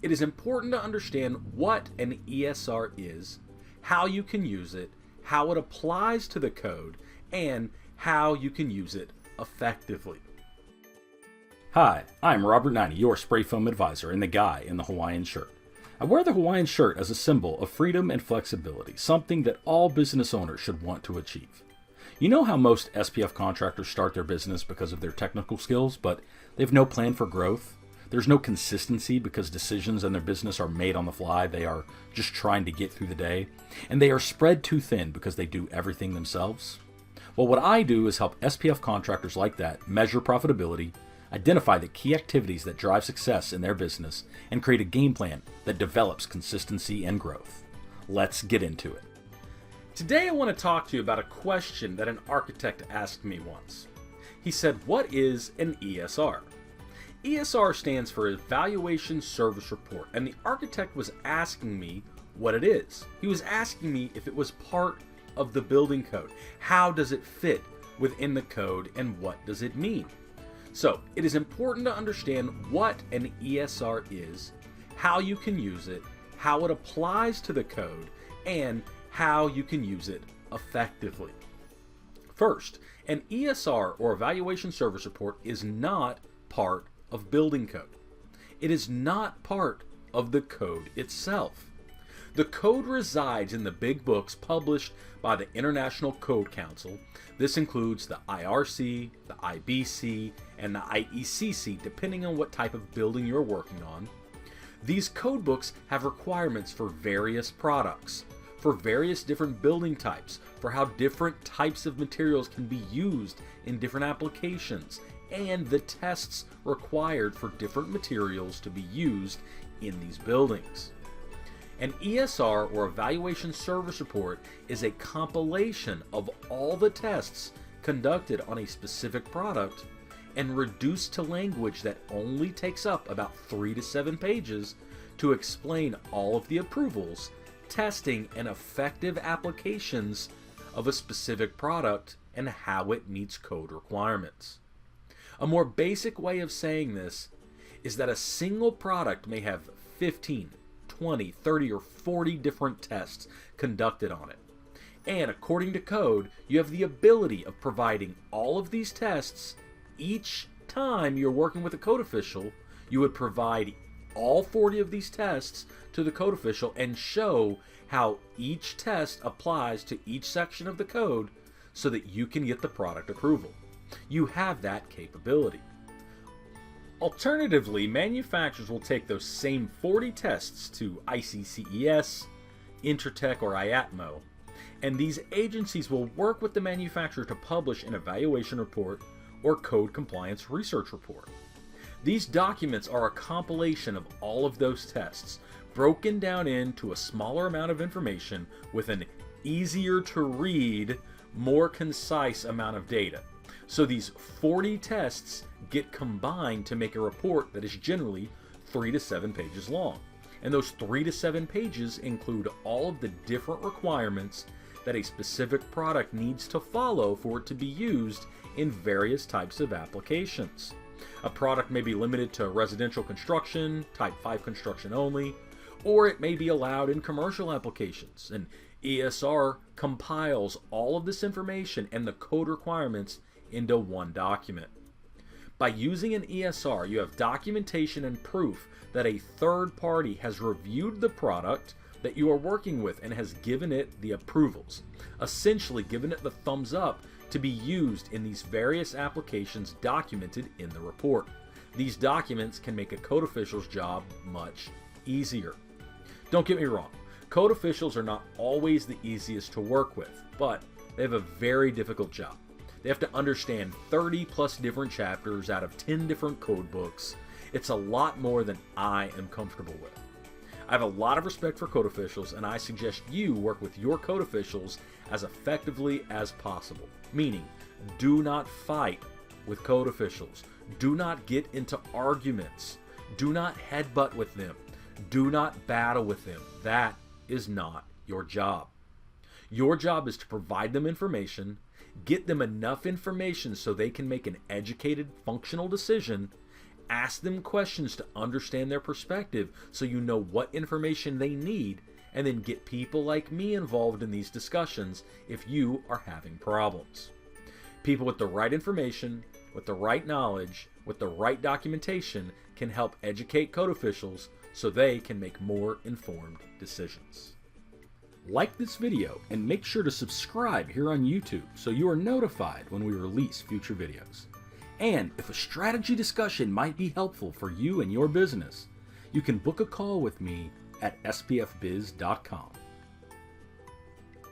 It is important to understand what an ESR is, how you can use it, how it applies to the code, and how you can use it effectively. Hi, I'm Robert 90, your spray foam advisor and the guy in the Hawaiian shirt. I wear the Hawaiian shirt as a symbol of freedom and flexibility, something that all business owners should want to achieve. You know how most SPF contractors start their business because of their technical skills, but they have no plan for growth? There's no consistency because decisions in their business are made on the fly. They are just trying to get through the day. And they are spread too thin because they do everything themselves. Well, what I do is help SPF contractors like that measure profitability, identify the key activities that drive success in their business, and create a game plan that develops consistency and growth. Let's get into it. Today I want to talk to you about a question that an architect asked me once. He said, "What is an ESR?" ESR stands for Evaluation Service Report, and the architect was asking me what it is. He was asking me if it was part of the building code. How does it fit within the code, and what does it mean? So, it is important to understand what an ESR is, how you can use it, how it applies to the code, and how you can use it effectively. First, an ESR or Evaluation Service Report is not part of building code. It is not part of the code itself. The code resides in the big books published by the International Code Council. This includes the IRC, the IBC, and the IECC, depending on what type of building you're working on. These code books have requirements for various products, for various different building types, for how different types of materials can be used in different applications, and the tests required for different materials to be used in these buildings. An ESR or Evaluation Service Report is a compilation of all the tests conducted on a specific product and reduced to language that only takes up about 3 to 7 pages to explain all of the approvals, testing, and effective applications of a specific product and how it meets code requirements. A more basic way of saying this is that a single product may have 15, 20, 30, or 40 different tests conducted on it. And according to code, you have the ability of providing all of these tests each time you're working with a code official. You would provide all 40 of these tests to the code official and show how each test applies to each section of the code so that you can get the product approval. You have that capability. Alternatively, manufacturers will take those same 40 tests to IECC, Intertek, or IATMO, and these agencies will work with the manufacturer to publish an evaluation report or code compliance research report. These documents are a compilation of all of those tests, broken down into a smaller amount of information with an easier to read, more concise amount of data. So these 40 tests get combined to make a report that is generally 3 to 7 pages long. And those 3 to 7 pages include all of the different requirements that a specific product needs to follow for it to be used in various types of applications. A product may be limited to residential construction, type 5 construction only, or it may be allowed in commercial applications. And ESR compiles all of this information and the code requirements into one document. By using an ESR, you have documentation and proof that a third party has reviewed the product that you are working with and has given it the approvals, essentially given it the thumbs up to be used in these various applications documented in the report. These documents can make a code official's job much easier. Don't get me wrong, code officials are not always the easiest to work with, but they have a very difficult job. They have to understand 30 plus different chapters out of 10 different code books. It's a lot more than I am comfortable with. I have a lot of respect for code officials, and I suggest you work with your code officials as effectively as possible. Meaning, do not fight with code officials. Do not get into arguments. Do not headbutt with them. Do not battle with them. That is not your job. Your job is to provide them information, get them enough information so they can make an educated, functional decision, Ask them questions to understand their perspective so you know what information they need, and then get people like me involved in these discussions if you are having problems. People with the right information, with the right knowledge, with the right documentation can help educate code officials so they can make more informed decisions. Like this video and make sure to subscribe here on YouTube so you are notified when we release future videos. And if a strategy discussion might be helpful for you and your business, you can book a call with me at spfbiz.com.